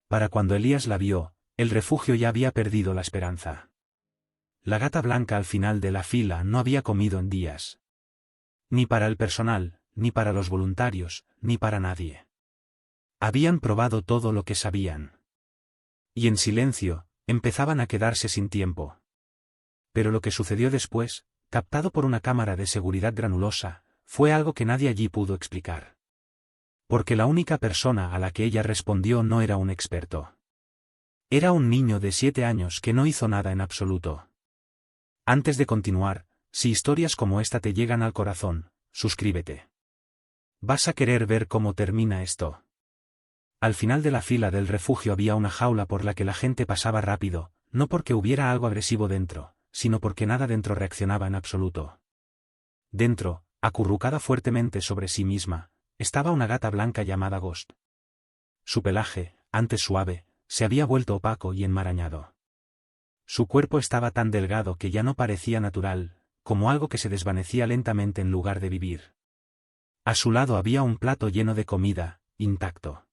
Para cuando Elías la vio, el refugio ya había perdido la esperanza. La gata blanca al final de la fila no había comido en días. Ni para el personal, ni para los voluntarios, ni para nadie. Habían probado todo lo que sabían. Y en silencio, empezaban a quedarse sin tiempo. Pero lo que sucedió después, captado por una cámara de seguridad granulosa, fue algo que nadie allí pudo explicar. Porque la única persona a la que ella respondió no era un experto. Era un niño de 7 años que no hizo nada en absoluto. Antes de continuar, si historias como esta te llegan al corazón, suscríbete. Vas a querer ver cómo termina esto. Al final de la fila del refugio había una jaula por la que la gente pasaba rápido, no porque hubiera algo agresivo dentro, sino porque nada dentro reaccionaba en absoluto. Dentro, acurrucada fuertemente sobre sí misma, estaba una gata blanca llamada Ghost. Su pelaje, antes suave, se había vuelto opaco y enmarañado. Su cuerpo estaba tan delgado que ya no parecía natural, como algo que se desvanecía lentamente en lugar de vivir. A su lado había un plato lleno de comida, intacto.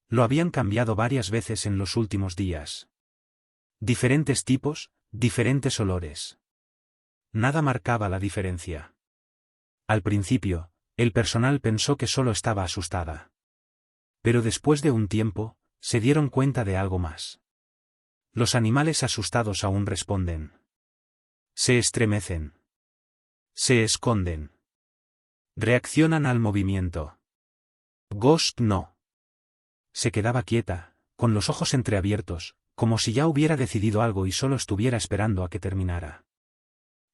Lo habían cambiado varias veces en los últimos días. Diferentes tipos, diferentes olores. Nada marcaba la diferencia. Al principio, el personal pensó que solo estaba asustada. Pero después de un tiempo, se dieron cuenta de algo más. Los animales asustados aún responden. Se estremecen. Se esconden. Reaccionan al movimiento. Ghost no. Se quedaba quieta, con los ojos entreabiertos, como si ya hubiera decidido algo y solo estuviera esperando a que terminara.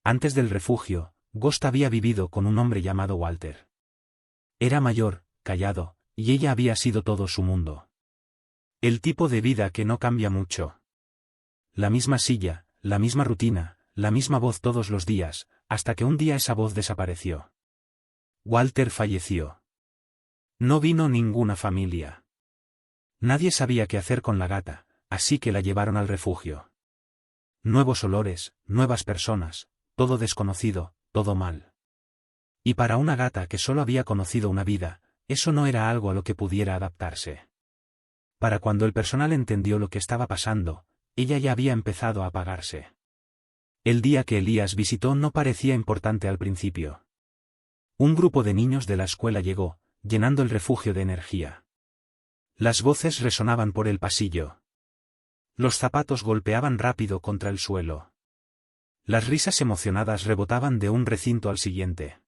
Antes del refugio, Ghost había vivido con un hombre llamado Walter. Era mayor, callado, y ella había sido todo su mundo. El tipo de vida que no cambia mucho. La misma silla, la misma rutina, la misma voz todos los días, hasta que un día esa voz desapareció. Walter falleció. No vino ninguna familia. Nadie sabía qué hacer con la gata, así que la llevaron al refugio. Nuevos olores, nuevas personas, todo desconocido, todo mal. Y para una gata que solo había conocido una vida, eso no era algo a lo que pudiera adaptarse. Para cuando el personal entendió lo que estaba pasando, ella ya había empezado a apagarse. El día que Elías visitó no parecía importante al principio. Un grupo de niños de la escuela llegó, llenando el refugio de energía. Las voces resonaban por el pasillo. Los zapatos golpeaban rápido contra el suelo. Las risas emocionadas rebotaban de un recinto al siguiente.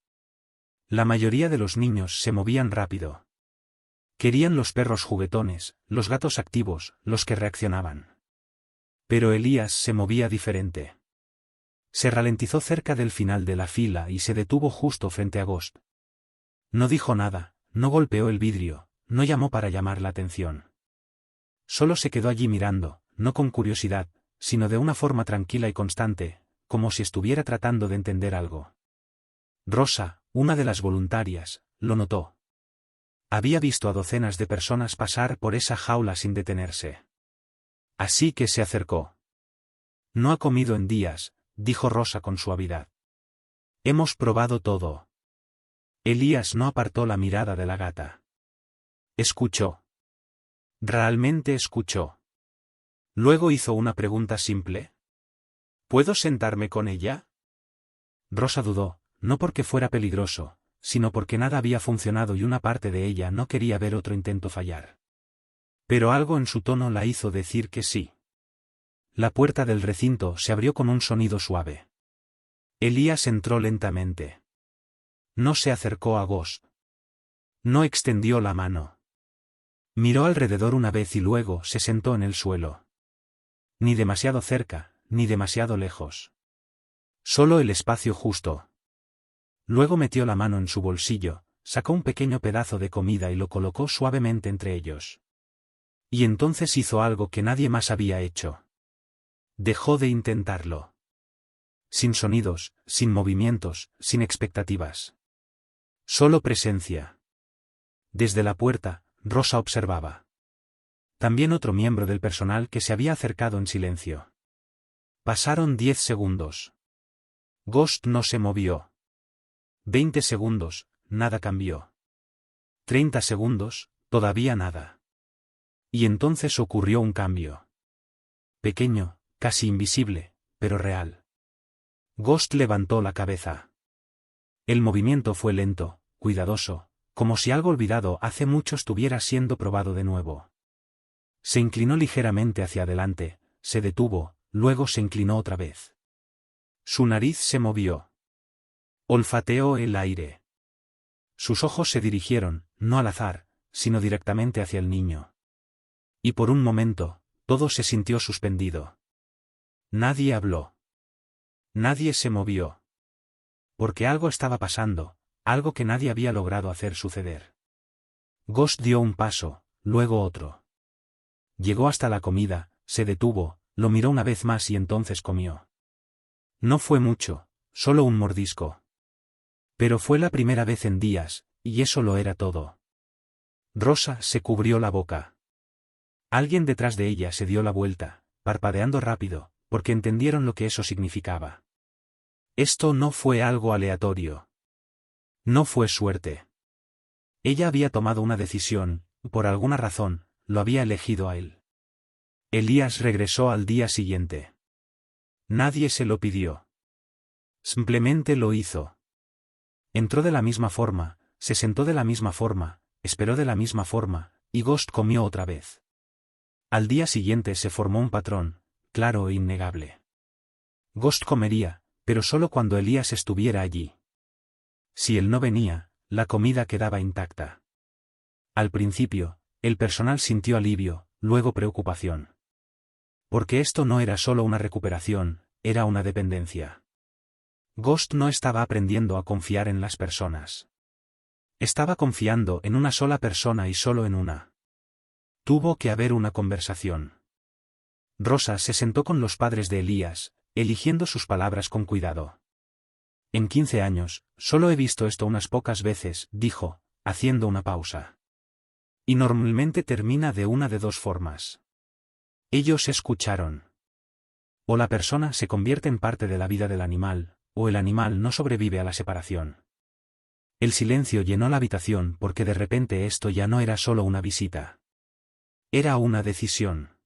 La mayoría de los niños se movían rápido. Querían los perros juguetones, los gatos activos, los que reaccionaban. Pero Elías se movía diferente. Se ralentizó cerca del final de la fila y se detuvo justo frente a Ghost. No dijo nada, no golpeó el vidrio, no llamó para llamar la atención. Solo se quedó allí mirando, no con curiosidad, sino de una forma tranquila y constante, como si estuviera tratando de entender algo. Rosa, una de las voluntarias, lo notó. Había visto a docenas de personas pasar por esa jaula sin detenerse. Así que se acercó. No ha comido en días, dijo Rosa con suavidad. Hemos probado todo. Elías no apartó la mirada de la gata. Escuchó. Realmente escuchó. Luego hizo una pregunta simple. ¿Puedo sentarme con ella? Rosa dudó, no porque fuera peligroso, sino porque nada había funcionado y una parte de ella no quería ver otro intento fallar. Pero algo en su tono la hizo decir que sí. La puerta del recinto se abrió con un sonido suave. Elías entró lentamente. No se acercó a Ghost. No extendió la mano. Miró alrededor una vez y luego se sentó en el suelo. Ni demasiado cerca, ni demasiado lejos. Solo el espacio justo. Luego metió la mano en su bolsillo, sacó un pequeño pedazo de comida y lo colocó suavemente entre ellos. Y entonces hizo algo que nadie más había hecho. Dejó de intentarlo. Sin sonidos, sin movimientos, sin expectativas. Solo presencia. Desde la puerta, Rosa observaba. También otro miembro del personal que se había acercado en silencio. Pasaron 10 segundos. Ghost no se movió. 20 segundos, nada cambió. 30 segundos, todavía nada. Y entonces ocurrió un cambio. Pequeño, casi invisible, pero real. Ghost levantó la cabeza. El movimiento fue lento, cuidadoso, como si algo olvidado hace mucho estuviera siendo probado de nuevo. Se inclinó ligeramente hacia adelante, se detuvo, luego se inclinó otra vez. Su nariz se movió. Olfateó el aire. Sus ojos se dirigieron, no al azar, sino directamente hacia el niño. Y por un momento, todo se sintió suspendido. Nadie habló. Nadie se movió. Porque algo estaba pasando, algo que nadie había logrado hacer suceder. Ghost dio un paso, luego otro. Llegó hasta la comida, se detuvo, lo miró una vez más y entonces comió. No fue mucho, solo un mordisco. Pero fue la primera vez en días, y eso lo era todo. Rosa se cubrió la boca. Alguien detrás de ella se dio la vuelta, parpadeando rápido, porque entendieron lo que eso significaba. Esto no fue algo aleatorio. No fue suerte. Ella había tomado una decisión, por alguna razón, lo había elegido a él. Elías regresó al día siguiente. Nadie se lo pidió. Simplemente lo hizo. Entró de la misma forma, se sentó de la misma forma, esperó de la misma forma, y Ghost comió otra vez. Al día siguiente se formó un patrón, claro e innegable. Ghost comería, pero solo cuando Elías estuviera allí. Si él no venía, la comida quedaba intacta. Al principio, el personal sintió alivio, luego preocupación. Porque esto no era solo una recuperación, era una dependencia. Ghost no estaba aprendiendo a confiar en las personas. Estaba confiando en una sola persona y solo en una. Tuvo que haber una conversación. Rosa se sentó con los padres de Elías, eligiendo sus palabras con cuidado. En 15 años, solo he visto esto unas pocas veces, dijo, haciendo una pausa. Y normalmente termina de una de dos formas. Ellos escucharon. O la persona se convierte en parte de la vida del animal, o el animal no sobrevive a la separación. El silencio llenó la habitación porque de repente esto ya no era solo una visita. Era una decisión.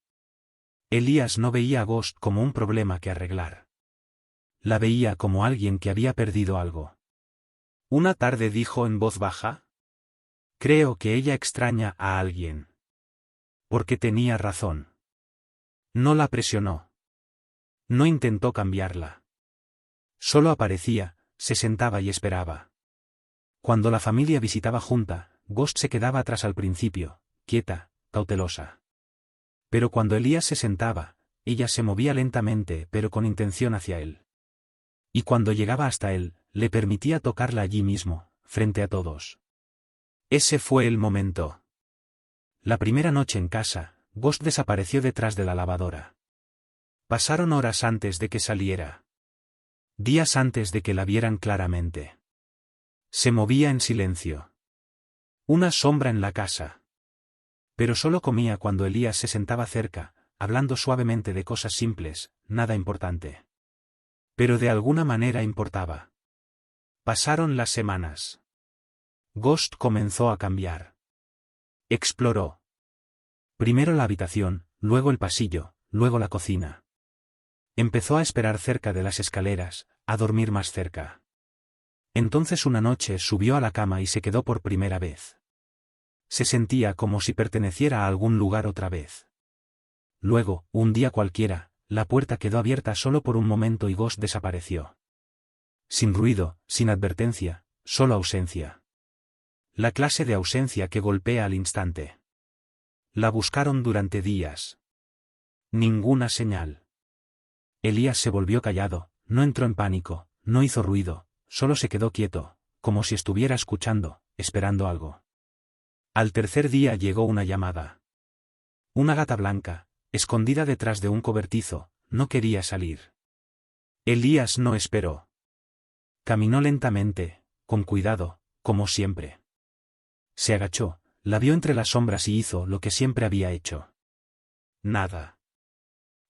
Elías no veía a Ghost como un problema que arreglar. La veía como alguien que había perdido algo. Una tarde dijo en voz baja: creo que ella extraña a alguien. Porque tenía razón. No la presionó. No intentó cambiarla. Solo aparecía, se sentaba y esperaba. Cuando la familia visitaba junta, Ghost se quedaba atrás al principio, quieta, cautelosa. Pero cuando Elías se sentaba, ella se movía lentamente pero con intención hacia él. Y cuando llegaba hasta él, le permitía tocarla allí mismo, frente a todos. Ese fue el momento. La primera noche en casa, Ghost desapareció detrás de la lavadora. Pasaron horas antes de que saliera. Días antes de que la vieran claramente. Se movía en silencio. Una sombra en la casa. Pero solo comía cuando Elías se sentaba cerca, hablando suavemente de cosas simples, nada importante. Pero de alguna manera importaba. Pasaron las semanas. Ghost comenzó a cambiar. Exploró. Primero la habitación, luego el pasillo, luego la cocina. Empezó a esperar cerca de las escaleras, a dormir más cerca. Entonces una noche subió a la cama y se quedó por primera vez. Se sentía como si perteneciera a algún lugar otra vez. Luego, un día cualquiera, la puerta quedó abierta solo por un momento y Ghost desapareció. Sin ruido, sin advertencia, solo ausencia. La clase de ausencia que golpea al instante. La buscaron durante días. Ninguna señal. Elías se volvió callado, no entró en pánico, no hizo ruido, solo se quedó quieto, como si estuviera escuchando, esperando algo. Al tercer día llegó una llamada. Una gata blanca, escondida detrás de un cobertizo, no quería salir. Elías no esperó. Caminó lentamente, con cuidado, como siempre. Se agachó, la vio entre las sombras y hizo lo que siempre había hecho. Nada.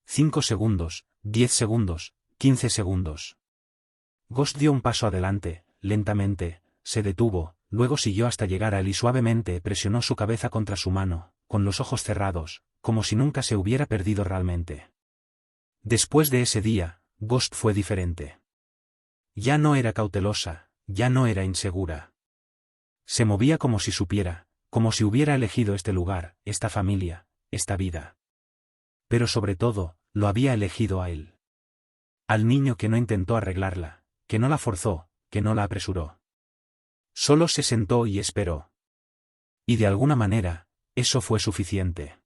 5 segundos, 10 segundos, 15 segundos. Ghost dio un paso adelante, lentamente, se detuvo, luego siguió hasta llegar a él y suavemente presionó su cabeza contra su mano, con los ojos cerrados, como si nunca se hubiera perdido realmente. Después de ese día, Ghost fue diferente. Ya no era cautelosa, ya no era insegura. Se movía como si supiera, como si hubiera elegido este lugar, esta familia, esta vida. Pero sobre todo, lo había elegido a él. Al niño que no intentó arreglarla, que no la forzó, que no la apresuró. Solo se sentó y esperó. Y de alguna manera, eso fue suficiente.